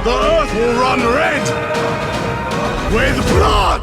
The earth will run red with blood!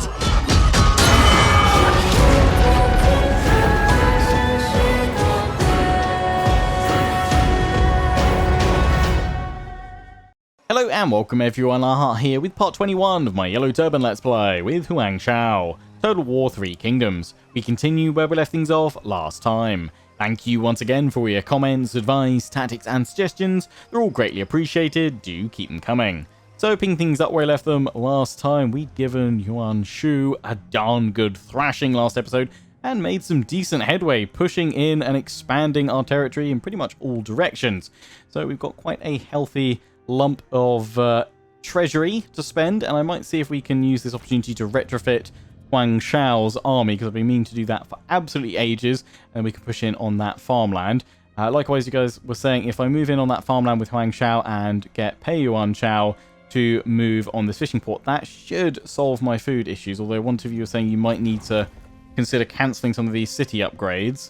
Hello and welcome everyone, ARCHERY here with part 21 of my Yellow Turban Let's Play with Huang Shao, Total War 3 Kingdoms. We continue where we left things off last time. Thank you once again for your comments, advice, tactics and suggestions. They're all greatly appreciated, do keep them coming. So picking things up where I left them last time, we'd given Huang Shao a darn good thrashing last episode and made some decent headway, pushing in and expanding our territory in pretty much all directions. So we've got quite a healthy lump of treasury to spend, and I might see if we can use this opportunity to retrofit Huang Shao's army, because I've been meaning to do that for absolutely ages, and we can push in on that farmland. Likewise, you guys were saying if I move in on that farmland with Huang Shao and pay Yuan Shao to move on this fishing port, that should solve my food issues, although one of you were saying you might need to consider cancelling some of these city upgrades.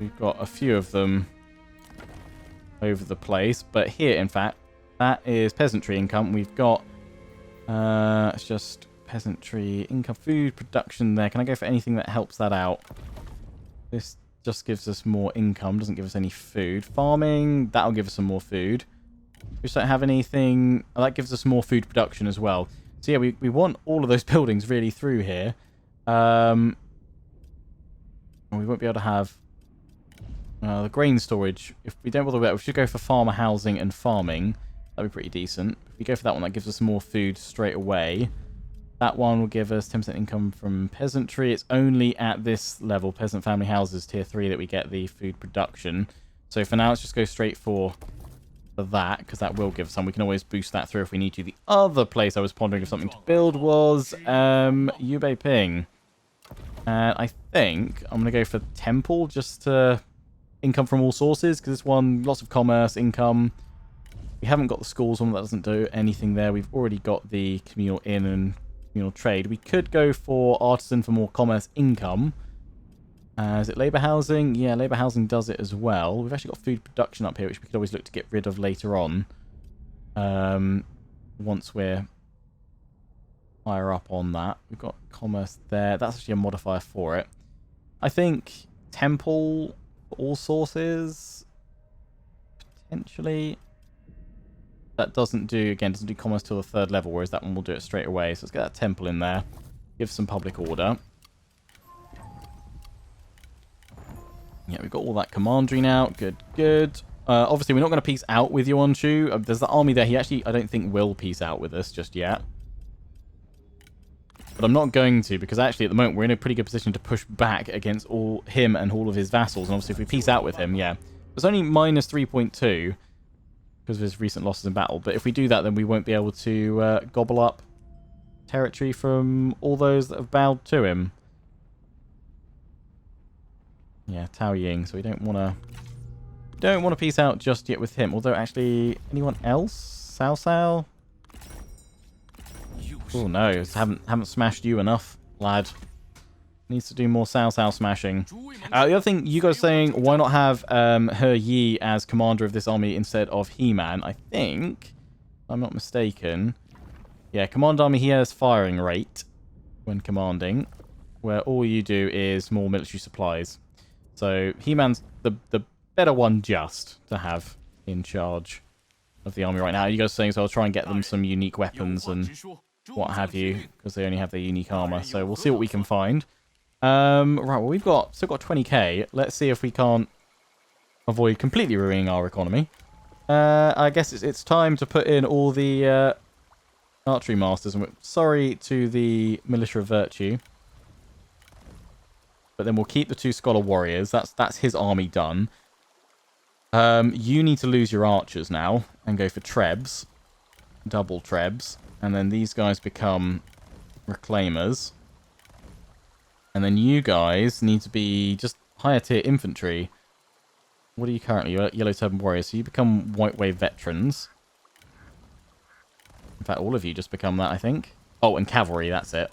We've got a few of them over the place, but here in fact that is peasantry income. We've got it's just peasantry income, food production there. Can I go for anything that helps that out? This just gives us more income, doesn't give us any food. Farming, that'll give us some more food. We just don't have anything. Oh, that gives us more food production as well. So yeah, we want all of those buildings really through here. We won't be able to have the grain storage. If we don't bother with that, we should go for farmer housing and farming. That'd be pretty decent. If we go for that one, that gives us more food straight away. That one will give us 10% income from peasantry. It's only at this level, peasant family houses, tier 3, that we get the food production. So for now, let's just go straight for that, because that will give some. We can always boost that through if we need to. The other place I was pondering if something to build was Yubei Ping. And I think I'm going to go for temple, just to income from all sources, because this one, lots of commerce, income. We haven't got the schools one, that doesn't do anything there. We've already got the communal inn and communal trade. We could go for artisan for more commerce income. Is it labour housing? Yeah, labour housing does it as well. We've actually got food production up here, which we could always look to get rid of later on. Once we're higher up on that. We've got commerce there. That's actually a modifier for it. I think temple for all sources, potentially. That doesn't do commerce till the 3rd level, whereas that one will do it straight away. So let's get that temple in there. Give some public order. Yeah, we've got all that commandery now. Good, good. Obviously, we're not going to peace out with Yuan Shao. There's the army there. He actually, I don't think, will peace out with us just yet. But I'm not going to, because actually, at the moment, we're in a pretty good position to push back against him and all of his vassals. And obviously, if we peace out with him, yeah. It's only minus 3.2 because of his recent losses in battle. But if we do that, then we won't be able to gobble up territory from all those that have bowed to him. Yeah, Tao Ying. So we don't want to peace out just yet with him. Although, actually, anyone else? Cao Cao? Oh no, haven't smashed you enough, lad. Needs to do more Cao Cao smashing. The other thing, you guys saying, why not have He Yi as commander of this army instead of He-Man? I think, if I'm not mistaken. Yeah, command army, he has firing rate when commanding, where all you do is more military supplies. So He-Man's the better one just to have in charge of the army right now. You guys saying, so I'll try and get them some unique weapons and what have you, because they only have their unique armor. So we'll see what we can find. Right, well, we've still got 20k. Let's see if we can't avoid completely ruining our economy. I guess it's time to put in all the archery masters. And sorry to the militia of virtue, but then we'll keep the 2 scholar warriors. That's his army done. You need to lose your archers now and go for trebs, double trebs, and then these guys become reclaimers. And then you guys need to be just higher tier infantry. What are you currently? You're Yellow Turban Warriors, so you become White Wave Veterans. In fact, all of you just become that, I think. Oh, and Cavalry, that's it.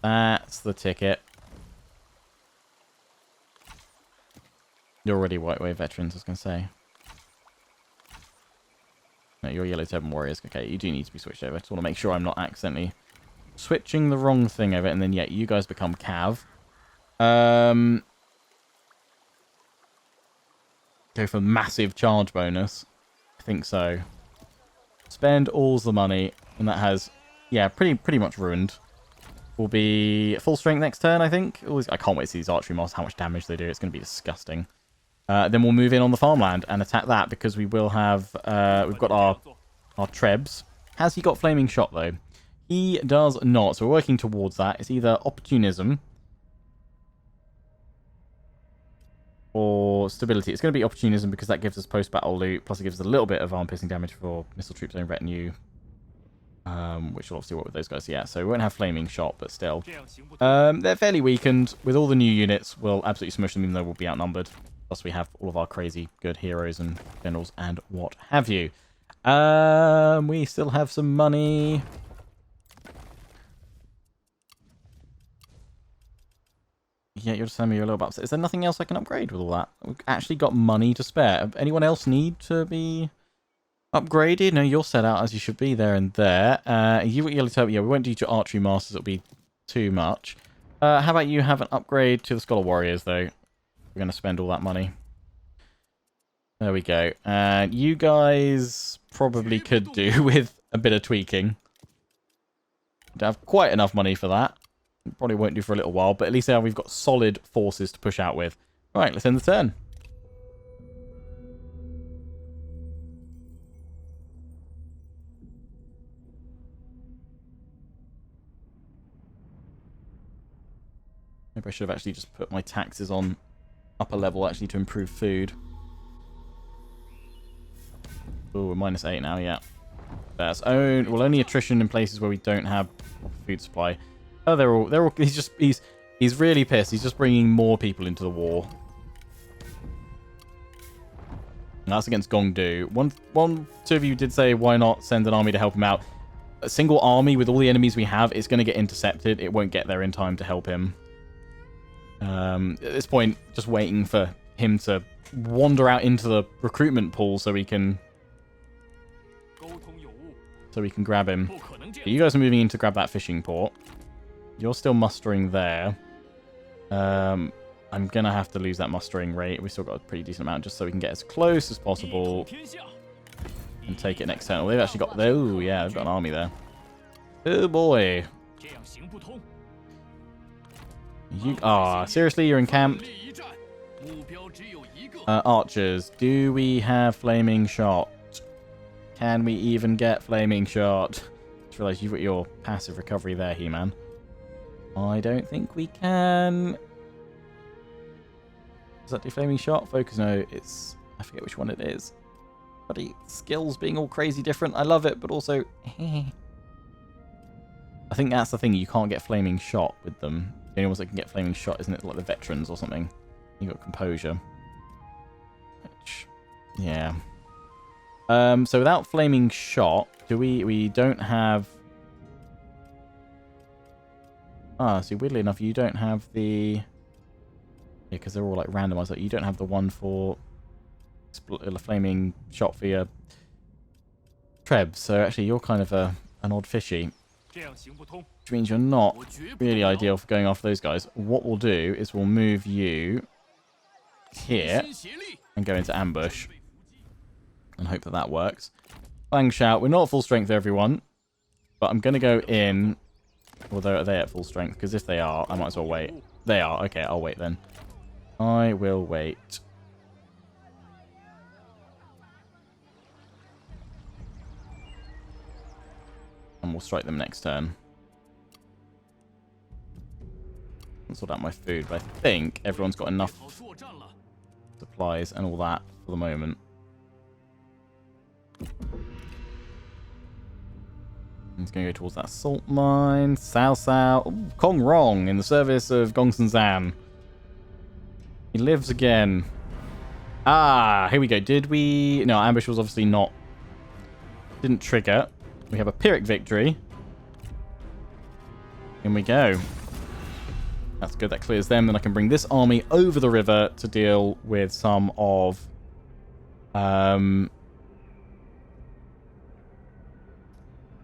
That's the ticket. You're already White Wave Veterans, I was going to say. No, you're Yellow Turban Warriors. Okay, you do need to be switched over. Just want to make sure I'm not accidentally switching the wrong thing over. And then, yeah, you guys become Cav. Go for massive charge bonus. I think so. Spend all the money. And that has, yeah, pretty much ruined. Will be full strength next turn, I think. I can't wait to see these archery moths, how much damage they do. It's going to be disgusting. Then we'll move in on the farmland and attack that because we will have... we've got our Trebs. Has he got Flaming Shot, though? He does not. So we're working towards that. It's either Opportunism or Stability. It's going to be Opportunism because that gives us post-battle loot. Plus it gives us a little bit of arm-piercing damage for Missile Troops and Retinue. Which will obviously work with those guys. Yeah, so we won't have Flaming Shot, but still. They're fairly weakened. With all the new units, we'll absolutely smush them, even though we'll be outnumbered. Plus, we have all of our crazy good heroes and generals and what have you. We still have some money. Yeah, you're just telling me you're a little bit upset. Is there nothing else I can upgrade with all that? We've actually got money to spare. Anyone else need to be upgraded? No, you're set out as you should be there and there. You got Yellow Turban. Yeah, we won't do your Archery Masters. It'll be too much. How about you have an upgrade to the Scholar Warriors, though? We're going to spend all that money. There we go. You guys probably could do with a bit of tweaking. Don't have quite enough money for that. Probably won't do for a little while, but at least now we've got solid forces to push out with. Right, let's end the turn. Maybe I should have actually just put my taxes on upper level actually to improve food. Oh, we're -8 now, yeah. That's only attrition in places where we don't have food supply. Oh, they're all he's really pissed. He's just bringing more people into the war. And that's against Gongdu. Two of you did say why not send an army to help him out. A single army with all the enemies we have is going to get intercepted. It won't get there in time to help him. At this point, just waiting for him to wander out into the recruitment pool so we can grab him. You guys are moving in to grab that fishing port. You're still mustering there. I'm gonna have to lose that mustering rate. We've still got a pretty decent amount just so we can get as close as possible and take it next turn. Well, they've actually got... Oh, yeah, they've got an army there. Oh, boy. Seriously, you're encamped? Archers, do we have Flaming Shot? Can we even get Flaming Shot? Just realised you've got your passive recovery there, He-Man. I don't think we can. Does that do Flaming Shot? Focus, no, it's... I forget which one it is. Bloody skills being all crazy different. I love it, but also... I think that's the thing, you can't get Flaming Shot with them. The only ones that can get Flaming Shot, isn't it, like the veterans or something? You got Composure. Which, yeah. So without Flaming Shot, we don't have... see, weirdly enough, you don't have the... Yeah, because they're all like randomized. Like, you don't have the one for Flaming Shot for your Trebs. So actually, you're kind of an odd fishy. Which means you're not really ideal for going after those guys. What we'll do is we'll move you here and go into ambush. And hope that that works. Huang Shao. We're not at full strength, everyone. But I'm going to go in... Although, are they at full strength? Because if they are, I might as well wait. They are. Okay, I'll wait then. I will wait. And we'll strike them next turn. I'll sort out my food, but I think everyone's got enough supplies and all that for the moment. He's going to go towards that salt mine. Cao Cao. Ooh, Kong Rong in the service of Gongsun Zan. He lives again. Here we go. Did we... No, ambush was obviously not... Didn't trigger. We have a Pyrrhic victory. In we go. That's good. That clears them. Then I can bring this army over the river to deal with some of...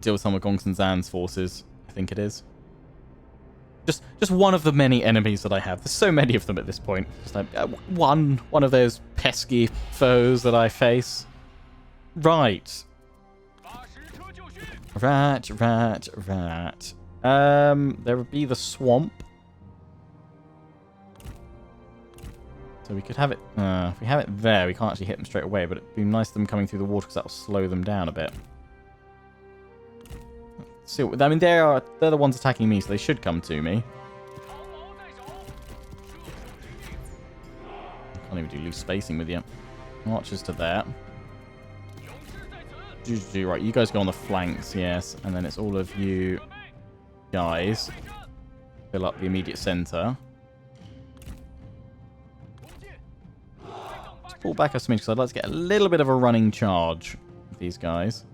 deal with some of Gong Zan's forces. I think it is. Just one of the many enemies that I have. There's so many of them at this point. Just like one of those pesky foes that I face. Right. Rat. There would be the swamp. So we could have it. If we have it there, we can't actually hit them straight away. But it'd be nice them coming through the water because that'll slow them down a bit. So, I mean, they're the ones attacking me, so they should come to me. I can't even do loose spacing with you. Archers to there. Right, you guys go on the flanks, yes. And then it's all of you guys. Fill up the immediate center. Let's pull back a smidge, because I'd like to get a little bit of a running charge with these guys.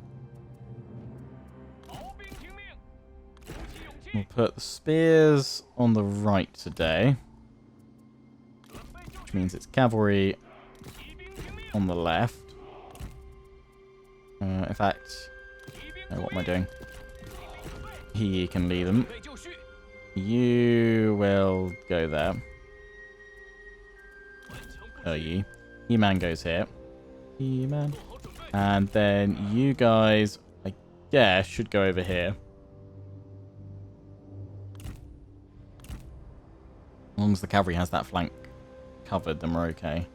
We'll put the spears on the right today. Which means it's cavalry on the left. In fact, what am I doing? He can lead them. You will go there. He-Man goes here. He-Man. And then you guys, I guess, should go over here. As long as the cavalry has that flank covered, then we're okay.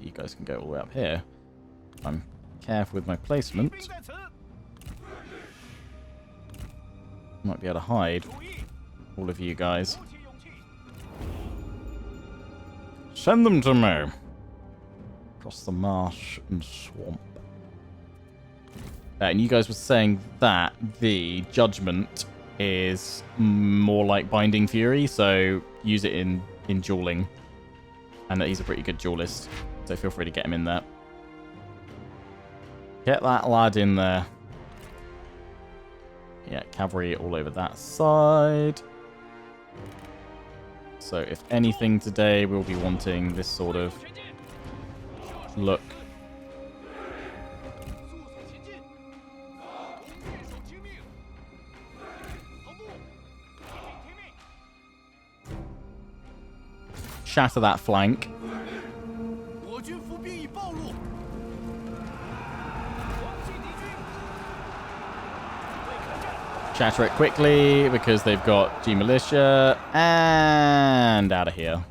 You guys can go all the way up here. I'm careful with my placement. Might be able to hide all of you guys. Send them to me. Across the marsh and swamp. And you guys were saying that the judgment is more like Binding Fury, so use it in dueling. And that he's a pretty good duelist, so feel free to get him in there. Get that lad in there. Yeah, cavalry all over that side. So if anything today, we'll be wanting this sort of look. Shatter that flank. Shatter it quickly because they've got G Militia. And out of here.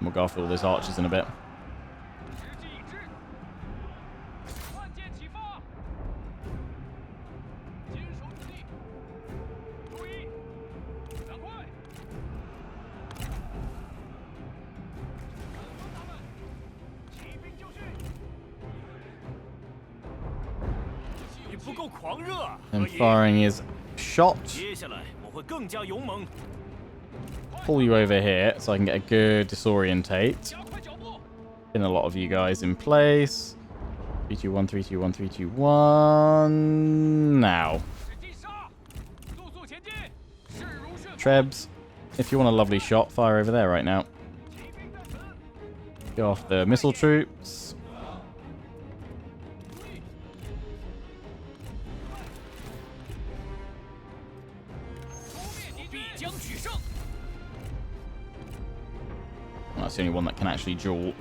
We'll go after all those archers in a bit. And firing his shot. Pull you over here so I can get a good disorientate. Pin a lot of you guys in place. 3, 2, 1, 3, 2, 1, 3, 2, 1. Now. Trebs, if you want a lovely shot, fire over there right now. Go off the missile troops. That's the only one that can actually duel.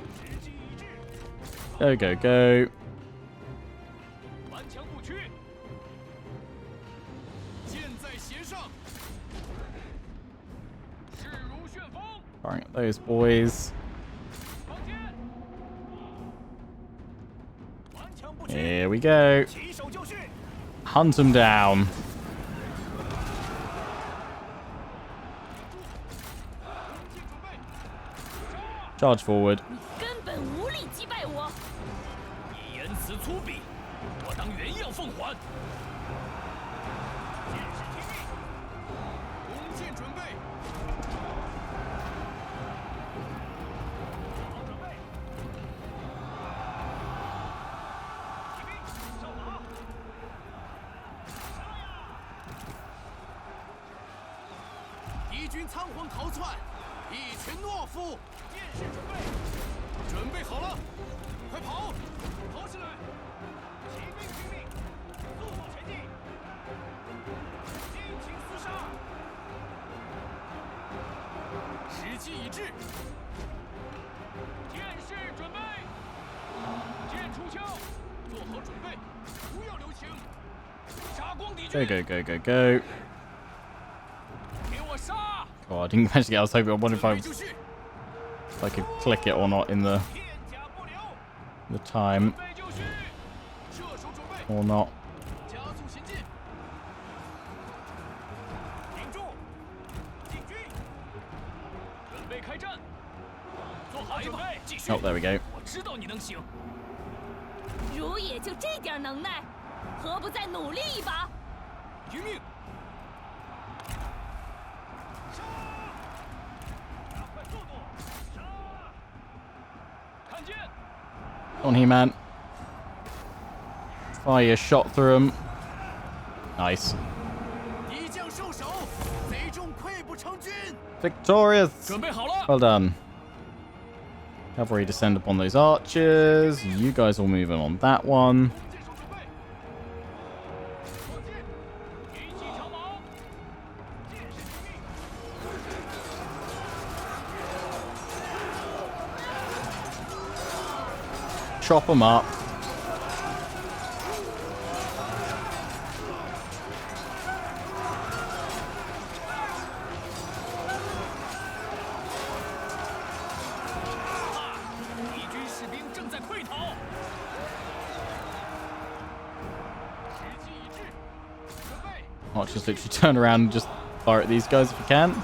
Go, go, go. Firing at those boys. Here we go. Hunt them down. Charge forward. Go, go, go, go, go. Oh, I didn't manage to get. I was hoping. I wonder if I could click it or not in the time or not. Oh, there we go. 如也就这点能耐，何不再努力一把？听命！ On here, man. Fire a shot through him. Nice. 敌将受首，贼众溃不成军。 Victorious. 准备好了。 Well done. Cavalry descend upon those archers. You guys will move in on that one. Chop them up. I'll just literally turn around and just fire at these guys if you can.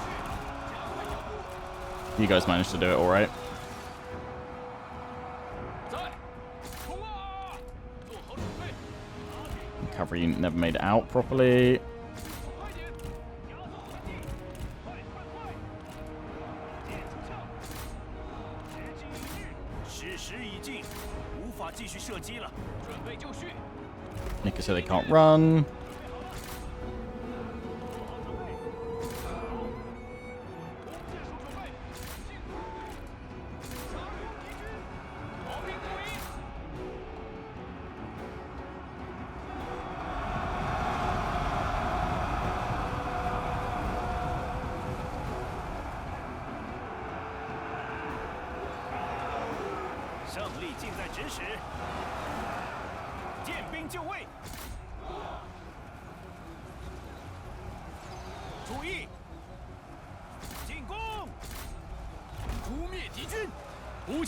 You guys managed to do it all right. Cavalry unit never made it out properly. Nika said they can't run.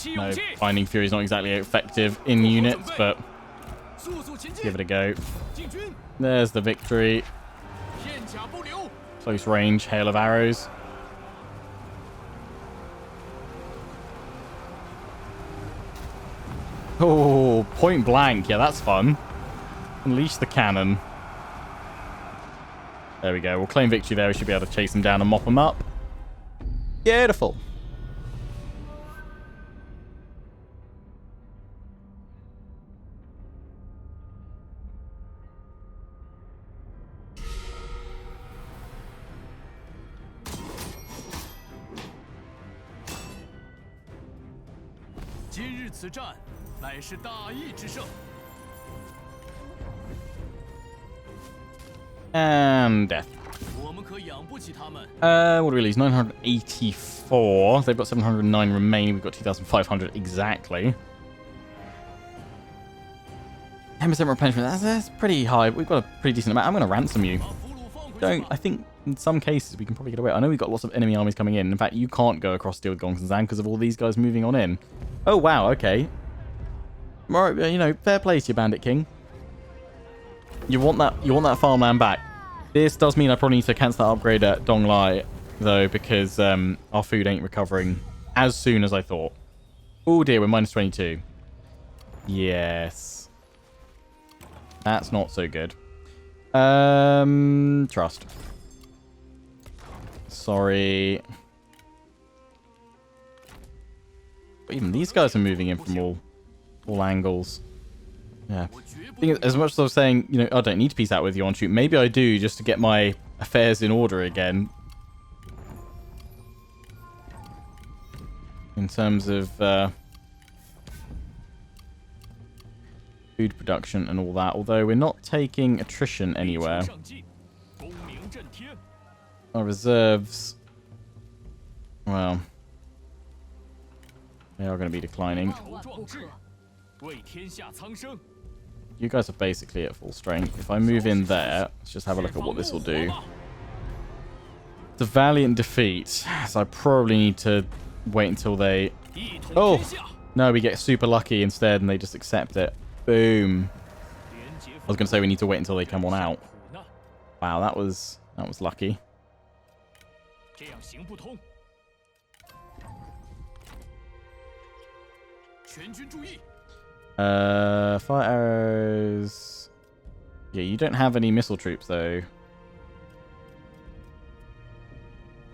No, Binding Fury is not exactly effective in units, but give it a go. There's the victory. Close range, hail of arrows. Oh, point blank. Yeah, that's fun. Unleash the cannon. There we go. We'll claim victory there. We should be able to chase them down and mop them up. Beautiful. And death. What do we lose? 984. They've got 709 remaining. We've got 2,500 exactly. 10% replenishment. That's pretty high. We've got a pretty decent amount. I'm going to ransom you. I think in some cases we can probably get away. I know we've got lots of enemy armies coming in. In fact, you can't go across Steel Gongsanzan because of all these guys moving on in. Oh, wow. Okay. Right, you know, fair play to you, Bandit King. You want that farmland back. This does mean I probably need to cancel that upgrade at Dong Lai, though, because our food ain't recovering as soon as I thought. Oh dear, we're minus 22. Yes. That's not so good. Trust. Sorry. But even these guys are moving in from all angles. Yeah. As much as I was saying, you know, I don't need to peace out with you on shoot. Maybe I do just to get my affairs in order again. In terms of food production and all that. Although we're not taking attrition anywhere. Our reserves, well, they are going to be declining. You guys are basically at full strength. If I move in there, let's just have a look at what this will do. It's a valiant defeat, so I probably need to wait until they... Oh! No, we get super lucky instead, and they just accept it. Boom. I was going to say we need to wait until they come on out. Wow, that was lucky. Fire arrows. Yeah, you don't have any missile troops though.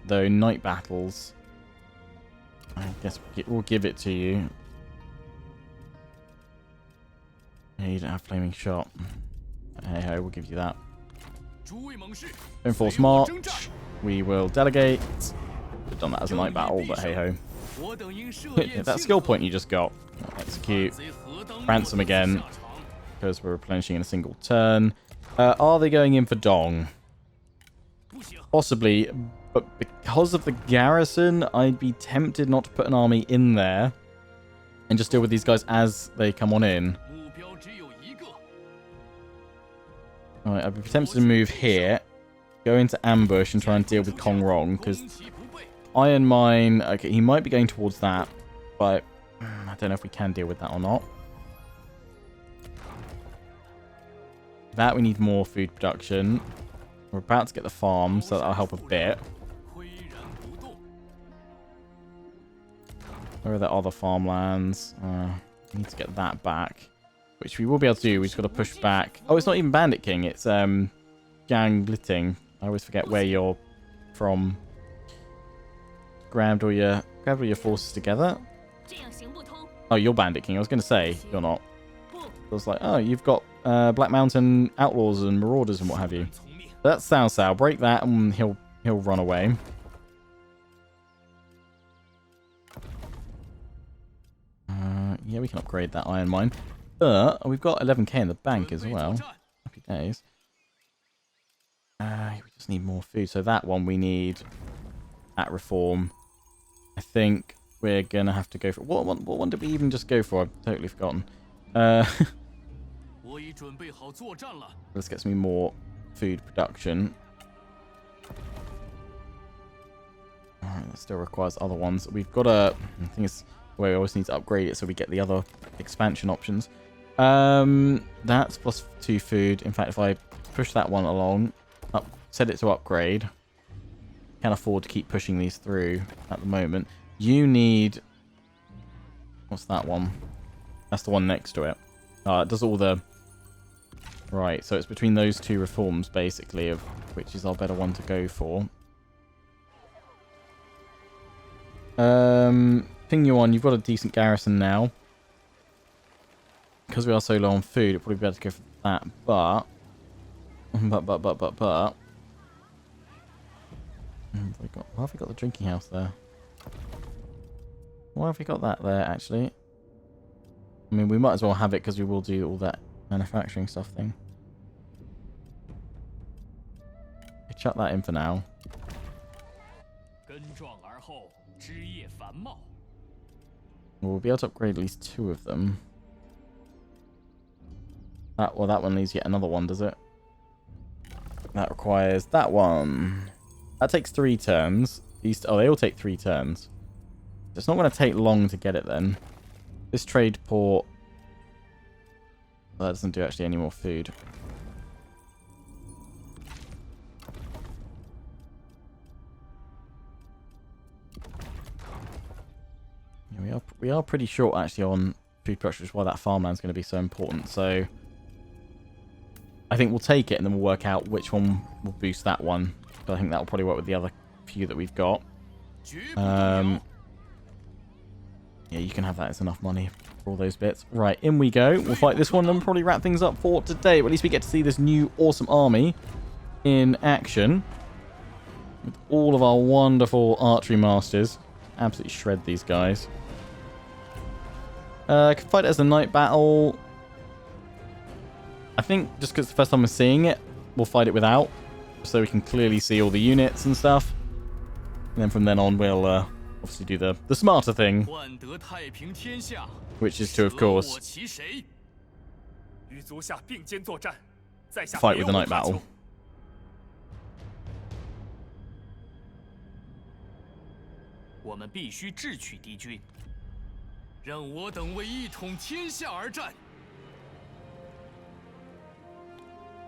Though night battles. I guess we'll give it to you. Yeah, you don't have flaming shot. Hey ho, we'll give you that. Enforce march. We will delegate. We've done that as a night battle, but hey ho. That skill point you just got. Execute. Ransom again. Because we're replenishing in a single turn. Are they going in for Dong? Possibly. But because of the garrison, I'd be tempted not to put an army in there. And just deal with these guys as they come on in. Alright, I'd be tempted to move here. Go into ambush and try and deal with Kong Rong. Because Iron Mine... Okay, he might be going towards that. But I don't know if we can deal with that or not. That we need more food production. We're about to get the farm, so that'll help a bit. Where are the other farmlands? We need to get that back. Which we will be able to do. We've just got to push back. Oh, it's not even Bandit King. It's Gang Liting. I always forget where you're from. Grabbed all your forces together. Oh, you're Bandit King. I was going to say, you're not. I was like, oh, you've got Black Mountain Outlaws and Marauders and what have you. That's Sao Sao. Break that and he'll run away. Yeah, we can upgrade that iron mine. We've got 11k in the bank as well. Happy days. We just need more food. So that one we need at reform. I think we're going to have to go for... What one did we even just go for? I've totally forgotten. Let's get some more food production. Alright, that still requires other ones. We've got a... I think it's... We always need to upgrade it so we get the other expansion options. That's plus 2 food. In fact, if I push that one along, set it to upgrade. Can't afford to keep pushing these through at the moment. You need... What's that one? That's the one next to it. It does all the... Right, so it's between those two reforms, basically, of which is our better one to go for. Ping Yuan, you've got a decent garrison now. Because we are so low on food, it'd probably be better to go for that, but... Why have we got the drinking house there? Why have we got that there, actually? I mean, we might as well have it because we will do all that manufacturing stuff thing. Chuck that in for now. We'll be able to upgrade at least 2 of them. That one needs yet another one, does it? That requires that one. That takes 3 turns. They all take 3 turns. It's not going to take long to get it then. This trade port... That doesn't do actually any more food. Yeah, we are pretty short actually on food production, which is why that farmland's going to be so important. So I think we'll take it and then we'll work out which one will boost that one. But I think that will probably work with the other few that we've got. Yeah, you can have that. It's enough money for all those bits. Right, in we go. We'll fight this one and we'll probably wrap things up for today. But at least we get to see this new awesome army in action. With all of our wonderful archery masters. Absolutely shred these guys. Can fight it as a night battle. I think just because it's the first time we're seeing it, we'll fight it without. So we can clearly see all the units and stuff. And then from then on, we'll obviously do the smarter thing, 换得太平天下， which is to, of 舍我 course, 其谁？ 与足下并肩作战，在下 fight 别 with the 无 night 他求 battle. 我们必须智取敌军，让我等为一统天下而战。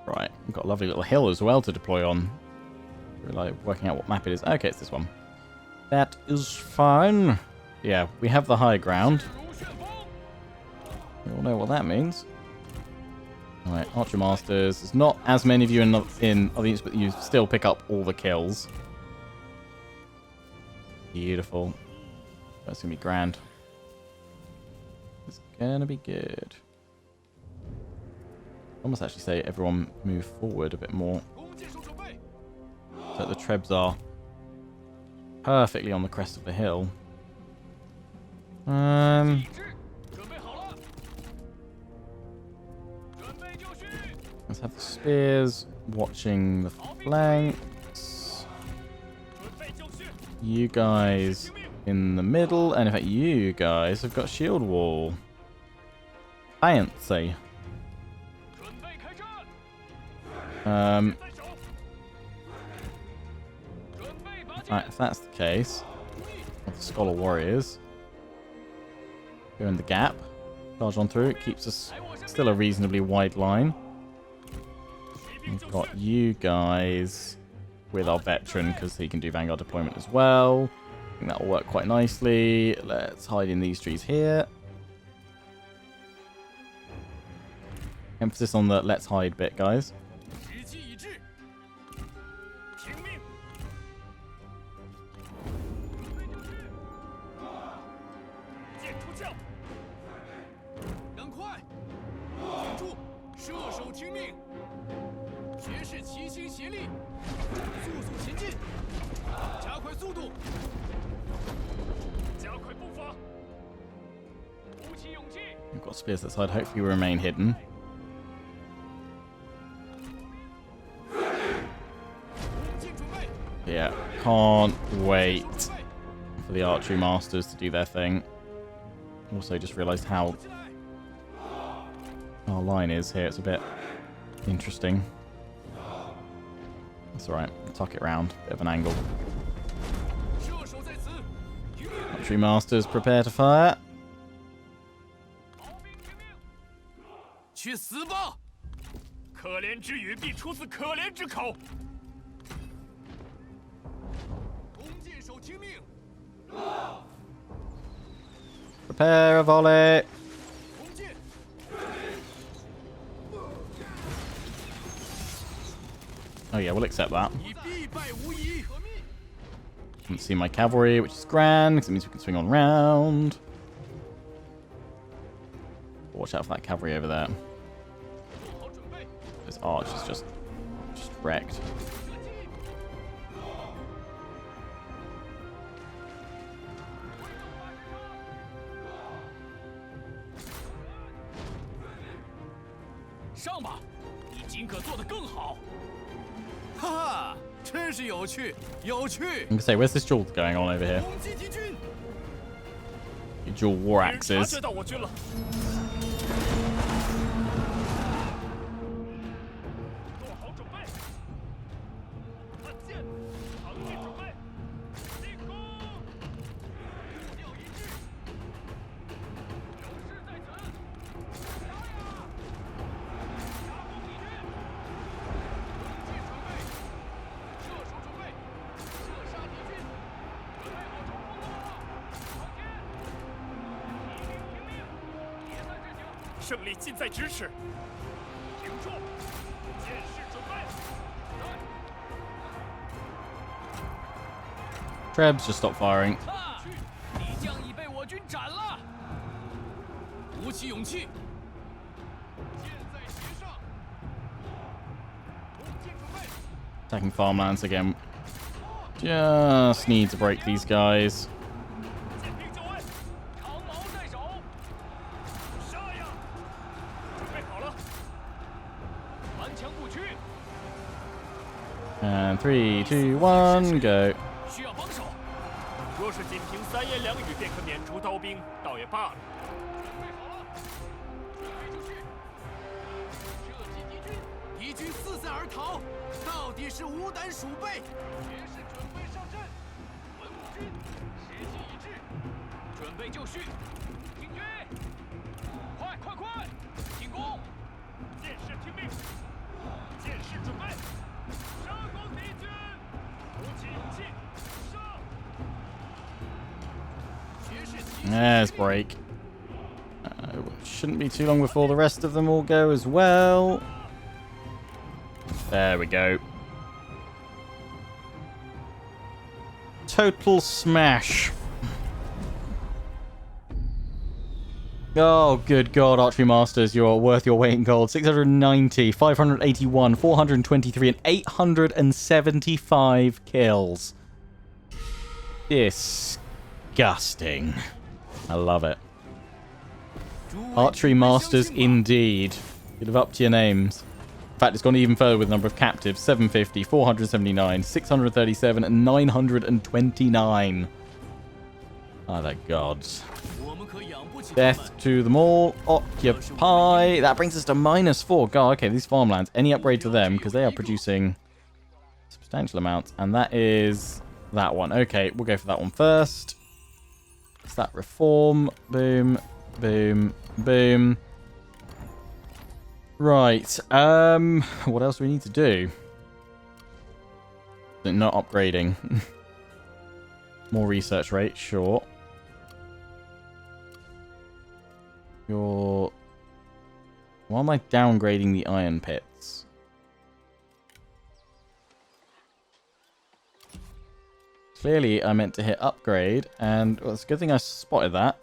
Right, we've got a lovely little hill as well to deploy on. We're like working out what map it is. Okay, it's this one. That is fine. Yeah, we have the high ground. We all know what that means. Alright, Archer Masters. There's not as many of you in audience, but you still pick up all the kills. Beautiful. That's going to be grand. It's going to be good. I must actually say everyone move forward a bit more. So the Trebs are perfectly on the crest of the hill. Let's have the spears watching the flanks. You guys in the middle, and in fact you guys have got shield wall. Fancy. Right, if that's the case, of the Scholar Warriors, go in the gap, charge on through. It keeps us still a reasonably wide line. We've got you guys with our veteran because he can do Vanguard deployment as well. I think that will work quite nicely. Let's hide in these trees here. Emphasis on the let's hide bit, guys. 士气一致，听命！剑出鞘，赶快！停住！射手听命！绝世齐心协力，速速前进，加快速度，加快步伐。鼓起勇气。 We've got spears that side. Hopefully we remain hidden. 弓箭准备， Yeah, can't wait for the archery masters to do their thing. Also just realised how 起来！ our line is here. It's a bit interesting. That's alright. Tuck it round. Bit of an angle. 射手在此，听命！ Archery masters prepare to fire. 逃兵听命！去死吧！可怜之语必出自可怜之口。弓箭手听命！ Prepare a volley. 弓箭！ Oh yeah, we'll accept that. 你必败无疑。可命！ You can see my cavalry, which is grand, because it means we can swing on round. Watch out for that cavalry over there. 做好准备， This arch is just wrecked. 射击！ 上吧，你尽可做得更好。哈哈，真是有趣，有趣！ I'm gonna say, where's this duel going on over here? 攻击敌军， You dual war 别人察 axes. 觉到我军了。做好准备。按箭，长箭准备。进攻。步调一致。有事在此。杀呀！加攻敌军。弓箭准备，射手准备，射杀敌军。准备好冲锋了吗？朝天。听命！别再阵营，胜利近在咫尺。停住！剑士准备。 Trebs, just stop firing. 啊！敌将已被我军斩了。鼓起勇气，箭在弦上。弓箭准备， Attacking farmlands again. Just need to break these guys. 剑兵就位，长矛在手。杀呀！准备好了，顽强不屈， And 3, 2, 1, go. 需要帮手。若是仅凭3言2语便可免除刀兵，倒也罢了。准备好了，准备就绪。射击敌军，敌军四散而逃，到底是无胆鼠辈。学士准备上阵，文武军士气一致，准备就绪。听军，快快快，进攻！剑士听命，剑士准备，杀光敌军，鼓起勇气，杀！ There's break. Shouldn't be too long before the rest of them all go as well. There we go. Total smash. Oh, good God, Archery Masters, you're worth your weight in gold. 690, 581, 423, and 875 kills. Disgusting. I love it. Archery Masters indeed. You'd have upped your names. In fact, it's gone even further with the number of captives. 750, 479, 637, and 929. Oh, the gods. Death to them all. Occupy. That brings us to -4. God, okay, these farmlands. Any upgrade to them, because they are producing substantial amounts. And that is that one. Okay, we'll go for that one first. It's that reform. Boom, boom, boom. Right. What else do we need to do? Not upgrading. More research rate, sure. Why am I downgrading the iron pits? Clearly, I meant to hit upgrade, and well, it's a good thing I spotted that.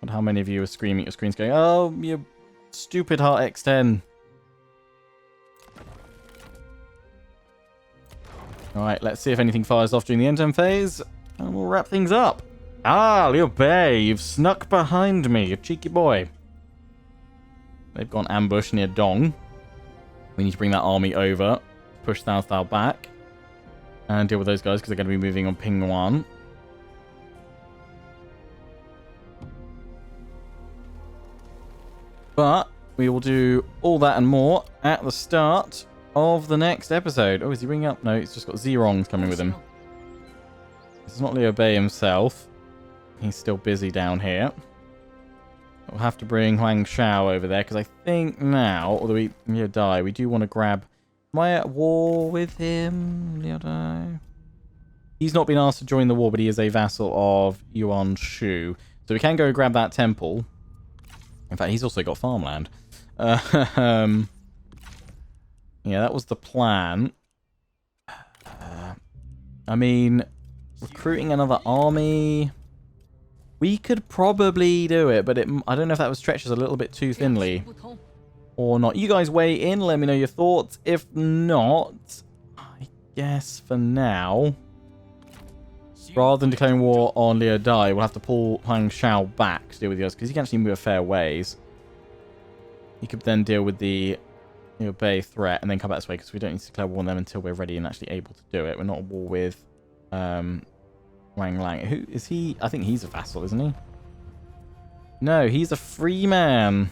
But how many of you are screaming at your screens going, "Oh, you stupid Heart X10." Alright, let's see if anything fires off during the end turn phase, and we'll wrap things up. Ah, Liu Bei, you've snuck behind me, you cheeky boy. They've gone ambush near Dong. We need to bring that army over, push Cao Cao back, and deal with those guys because they're going to be moving on Pingwan. But we will do all that and more at the start of the next episode. Oh, is he bringing up? No, he's just got Zerongs coming with him. It's not Liu Bei himself. He's still busy down here. We'll have to bring Huang Shao over there, because I think now, although we die, we do want to grab... Am I at war with him? Liu Dai? He's not been asked to join the war, but he is a vassal of Yuan Shu. So we can go grab that temple. In fact, he's also got farmland. Yeah, that was the plan. I mean, recruiting another army... We could probably do it, but I don't know if that would stretch us a little bit too thinly. Or not. You guys weigh in, let me know your thoughts. If not, I guess for now, rather than declaring war on Liu Dai, we'll have to pull Huang Shao back to deal with the others, because he can actually move a fair ways. He could then deal with the Liu Bei threat and then come back this way, because we don't need to declare war on them until we're ready and actually able to do it. We're not at war with Wang Lang. Who is he? I think he's a vassal, isn't he? No, he's a free man.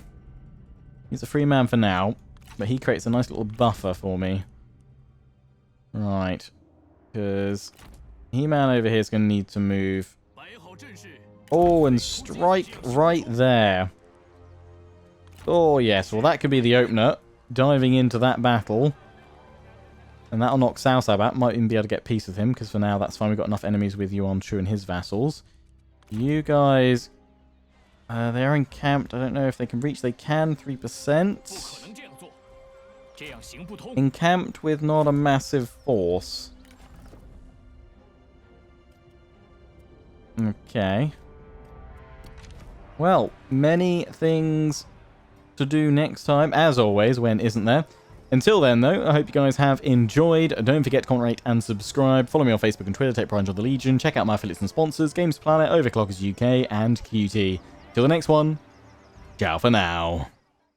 He's a free man for now, but he creates a nice little buffer for me. Right, because He-Man over here is going to need to move. Oh, and strike right there. Oh, yes. Well, that could be the opener. Diving into that battle. And that'll knock Cao Cao out. Might even be able to get peace with him, because for now, that's fine. We've got enough enemies with Yuan Shu and his vassals. You guys... they're encamped. I don't know if they can reach. They can, 3%. Encamped with not a massive force. Okay. Well, many things to do next time, as always, when isn't there? Until then, though, I hope you guys have enjoyed. Don't forget to comment, rate, and subscribe. Follow me on Facebook and Twitter, take pride in the Legion. Check out my affiliates and sponsors, Games Planet, Overclockers UK, and QT. Till the next one, ciao for now.